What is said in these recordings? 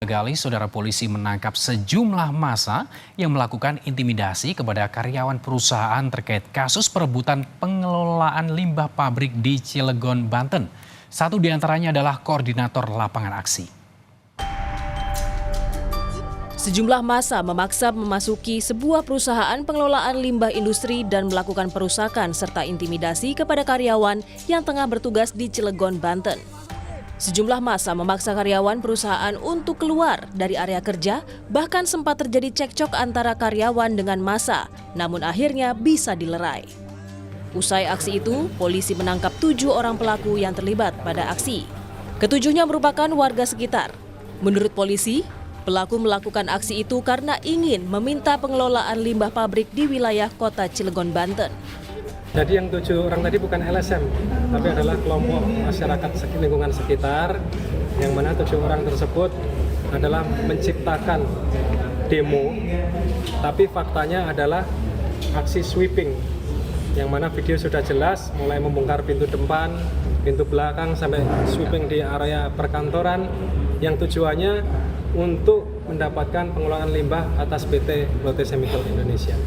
Gali, saudara polisi menangkap sejumlah massa yang melakukan intimidasi kepada karyawan perusahaan terkait kasus perebutan pengelolaan limbah pabrik di Cilegon, Banten. Satu di antaranya adalah koordinator lapangan aksi. Sejumlah massa memaksa memasuki sebuah perusahaan pengelolaan limbah industri dan melakukan perusakan serta intimidasi kepada karyawan yang tengah bertugas di Cilegon, Banten. Sejumlah massa memaksa karyawan perusahaan untuk keluar dari area kerja, bahkan sempat terjadi cekcok antara karyawan dengan massa, namun akhirnya bisa dilerai. Usai aksi itu, polisi menangkap 7 orang pelaku yang terlibat pada aksi. Ketujuhnya merupakan warga sekitar. Menurut polisi, pelaku melakukan aksi itu karena ingin meminta pengelolaan limbah pabrik di wilayah kota Cilegon, Banten. Jadi yang 7 orang tadi bukan LSM, tapi adalah kelompok masyarakat lingkungan sekitar, yang mana 7 orang tersebut adalah menciptakan demo, tapi faktanya adalah aksi sweeping, yang mana video sudah jelas, mulai membongkar pintu depan, pintu belakang, sampai sweeping di area perkantoran, yang tujuannya untuk mendapatkan pengelolaan limbah atas PT Lotte Chemical Indonesia.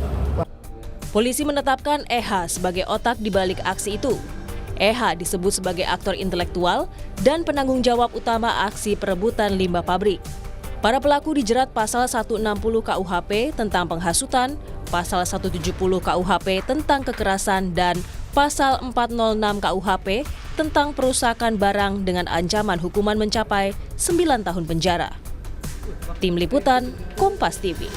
Polisi menetapkan EH sebagai otak di balik aksi itu. EH disebut sebagai aktor intelektual dan penanggung jawab utama aksi perebutan limbah pabrik. Para pelaku dijerat pasal 160 KUHP tentang penghasutan, pasal 170 KUHP tentang kekerasan, dan pasal 406 KUHP tentang perusakan barang dengan ancaman hukuman mencapai 9 tahun penjara. Tim Liputan, Kompas TV.